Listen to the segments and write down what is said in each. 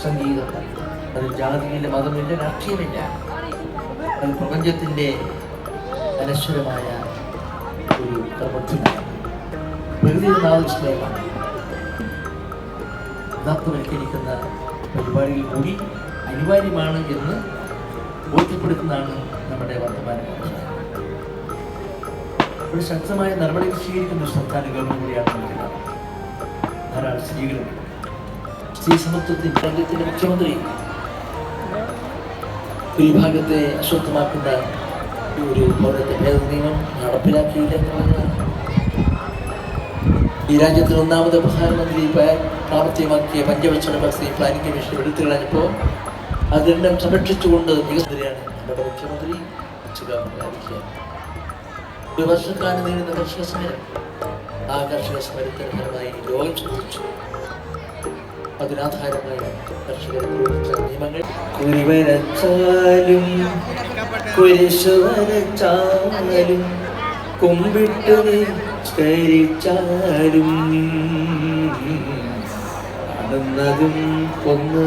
സംഗീതം അത് ജാതിയില്ല, മതമില്ല, രാഷ്ട്രീയമില്ല. അത് പ്രപഞ്ചത്തിൻ്റെ അനശ്വരമായ ഒരു പ്രബന്ധമാണ്. പ്രകൃതിയുടെ നാദസ്മയമാണ്. യഥാർത്ഥവൽക്കരിക്കുന്ന പരിപാടിയിൽ കൂടി അനിവാര്യമാണ് എന്ന് ബോധ്യപ്പെടുത്തുന്നതാണ് നമ്മുടെ വർത്തമാന കാലം. ഒരു ശക്തമായ നടപടികൾ സ്വീകരിക്കുന്ന ഒരു സംസ്ഥാന ഗവൺമെന്റ് കൂടിയാണ് നമുക്കുള്ളത്. ധാരാളം സ്ത്രീകളുണ്ട്. സ്ത്രീ സമത്വത്തിൻ്റെ രാജ്യത്തിൻ്റെ മുഖ്യമന്ത്രി ഒരു വിഭാഗത്തെ അസ്വസ്ഥമാക്കുന്ന ഒരു പൗരത്വ ഭേദ നിയമം നടപ്പിലാക്കിയില്ല എന്ന് പറഞ്ഞാൽ ഈ രാജ്യത്തിന് ഒന്നാമത് പ്രധാനമന്ത്രി പ്രാവർത്തികമാക്കിയ പഞ്ചവത്സര പദ്ധതി പ്ലാനിംഗ് കമ്മീഷൻ എടുത്തു കളഞ്ഞപ്പോൾ അത് രണ്ടും സംരക്ഷിച്ചുകൊണ്ട് മികച്ചതിരെയാണ് നമ്മുടെ മുഖ്യമന്ത്രി പ്രഖ്യാപിക്കുക. ഒരു വർഷക്കാലം നീളുന്ന കർഷക സമരം, ആ കർഷക സമരത്തിന് ഫലമായി രോഗം സംഭവിച്ചു. അതിനാധാരമായ കർഷകരെ നിയമങ്ങൾ കുരിവരച്ചാലും കുരിശു വരച്ചാലും കുമ്പിട്ടു നിസ്കരിച്ചാലും കാണുന്നതും ഒന്ന്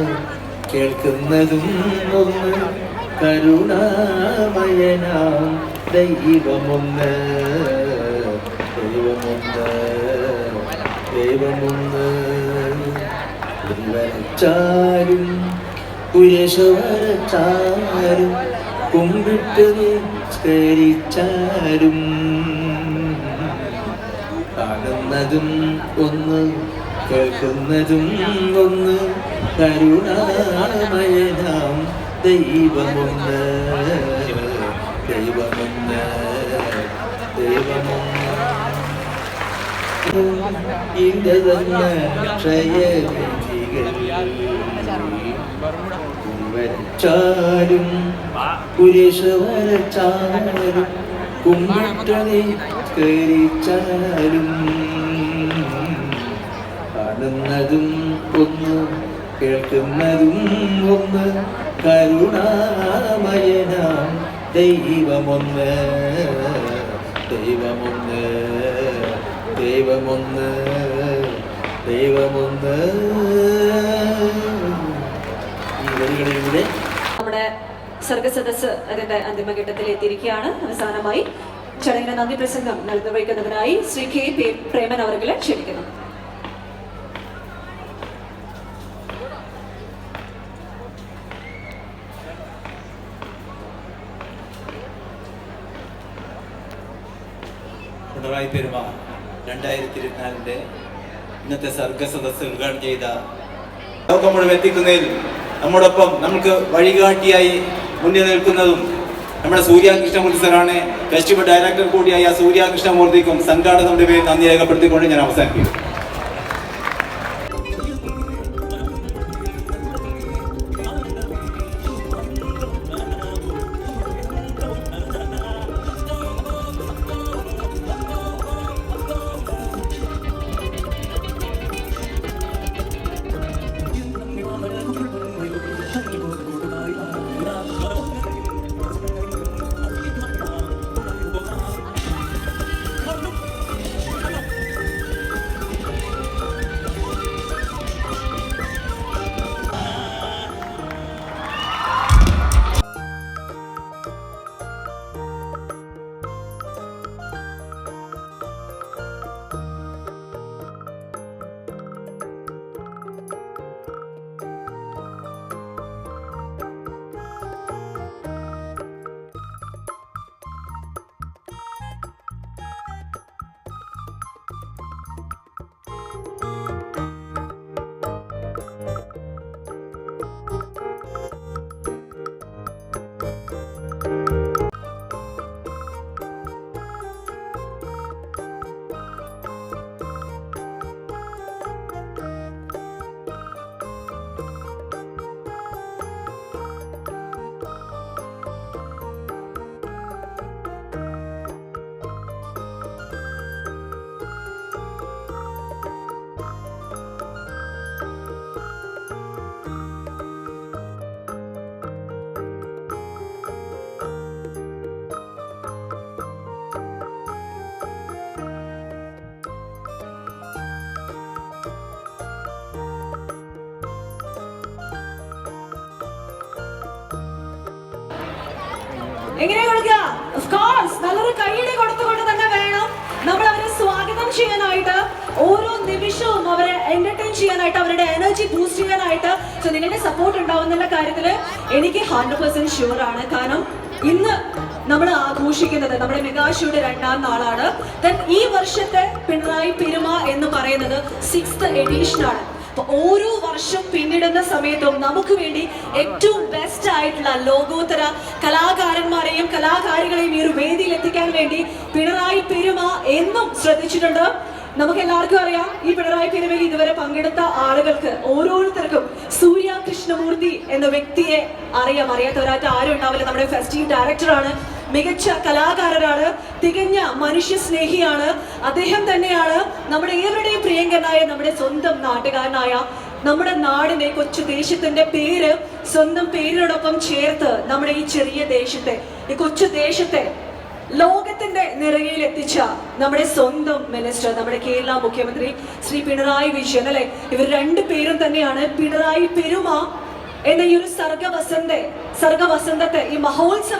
കേൾക്കുന്നതും ഒന്ന് കരുണാമയനാം ദൈവമൊന്ന് ദൈവമൊന്ന് ദൈവമൊന്ന് വരച്ചാലും കുരിശു വരച്ചാലും കുമ്പിട്ട് നിസ്കരിച്ചാലും കാണുന്നതും ഒന്ന് കേൾക്കുന്നതും ഒന്ന് കരുണാമയനാം ദൈവമൊന്ന് ദൈവമൊന്ന് ദൈവമൊന്ന് വരച്ചാലും കുരിശു വരച്ചാലും കുമ്പിട്ട് നിസ്കരിച്ചാലും കാണുന്നതും ഒന്ന് കേൾക്കുന്നതും ഒന്ന് കരുണാമയനാം ദൈവമൊന്ന് ദൈവമൊന്ന് ദൈവമൊന്ന് ദൈവമൊന്ന്. ഈ വരികളിലൂടെ നമ്മുടെ സർഗസദസ് അതിന്റെ അന്തിമഘട്ടത്തിൽ എത്തിയിരിക്കുകയാണ്. അവസാനമായി ചടങ്ങിന് നന്ദി പ്രസംഗം നിർവഹിക്കുന്നതിനായി ശ്രീ കെ പ്രേമൻ അവരെ ക്ഷണിക്കുന്നു. പിണറായി പെരുമാൾ 2024 ഇന്നത്തെ സർഗസദസ് ഉദ്ഘാടനം ചെയ്ത ലോകം മുഴുവൻ എത്തിക്കുന്നതിൽ നമ്മോടൊപ്പം നമുക്ക് വഴികാട്ടിയായി മുന്നിൽ നിൽക്കുന്നതും നമ്മുടെ സൂര്യാകൃഷ്ണമൂർത്തി സാറാണ്. ഫെസ്റ്റിവൽ ഡയറക്ടർ കൂടിയായ സൂര്യാകൃഷ്ണമൂർത്തിക്കും സംഘാടകരുടെ പേര് നന്ദി രേഖപ്പെടുത്തിക്കൊണ്ട് ഞാൻ അവസാനിപ്പിക്കും. എങ്ങനെ കൊടുക്കുക? Of course, നല്ലൊരു കൈയ്യടി കൊടുത്തുകൊണ്ട് തന്നെ വേണം നമ്മൾ അവരെ സ്വാഗതം ചെയ്യാനായിട്ട്, ഓരോ നിമിഷവും അവരെ എന്റർടൈൻ ചെയ്യാനായിട്ട്, അവരുടെ എനർജി ബൂസ്റ്റ് ചെയ്യാനായിട്ട്. സോ നിങ്ങളുടെ സപ്പോർട്ട് ഉണ്ടാവുന്നുള്ള കാര്യത്തിൽ എനിക്ക് 100% ഷുവർ ആണ്. കാരണം ഇന്ന് നമ്മൾ ആഘോഷിക്കുന്നത് നമ്മുടെ മെഗാഷോയുടെ 2ാം നാളാണ്. ഈ വർഷത്തെ പിണറായി പെരുമ എന്ന് പറയുന്നത് 6th എഡിഷൻ ആണ്. അപ്പൊ ഓരോ വർഷം പിന്നിടുന്ന സമയത്തും നമുക്ക് വേണ്ടി ഏറ്റവും ബെസ്റ്റ് ആയിട്ടുള്ള ലോകോത്തര കലാകാരന്മാരെയും കലാകാരികളെയും ഈ ഒരു വേദിയിൽ എത്തിക്കാൻ വേണ്ടി പിണറായി പെരുമ എന്നും ശ്രദ്ധിച്ചിട്ടുണ്ട്. നമുക്ക് എല്ലാവർക്കും അറിയാം, ഈ പിണറായി പെരുമയിൽ ഇതുവരെ പങ്കെടുത്ത ആളുകൾക്ക് ഓരോരുത്തർക്കും സൂര്യ കൃഷ്ണമൂർത്തി എന്ന വ്യക്തിയെ അറിയാം. അറിയാത്തവരായിട്ട് ആരും ഉണ്ടാവില്ല. നമ്മുടെ ഫെസ്റ്റീവ് ഡയറക്ടറാണ്, മികച്ച കലാകാരനാണ്, തികഞ്ഞ മനുഷ്യ സ്നേഹിയാണ്. അദ്ദേഹം തന്നെയാണ് നമ്മുടെ ഏവരുടെയും പ്രിയങ്കരനായ, നമ്മുടെ സ്വന്തം നാട്ടുകാരനായ, നമ്മുടെ നാടിനെ, കൊച്ചു ദേശത്തിന്റെ പേര് സ്വന്തം പേരിനോടൊപ്പം ചേർത്ത് നമ്മുടെ ഈ ചെറിയ ദേശത്തെ, ഈ കൊച്ചു ദേശത്തെ ലോകത്തിന്റെ നിറയിൽ എത്തിച്ച നമ്മുടെ സ്വന്തം മിനിസ്റ്റർ, നമ്മുടെ കേരള മുഖ്യമന്ത്രി ശ്രീ പിണറായി വിജയൻ അല്ലെ. ഇവർ 2 പേരും തന്നെയാണ് പിണറായി പെരുമ എന്ന ഈ ഒരു സർഗവസന്തത്തെ, ഈ മഹോത്സവ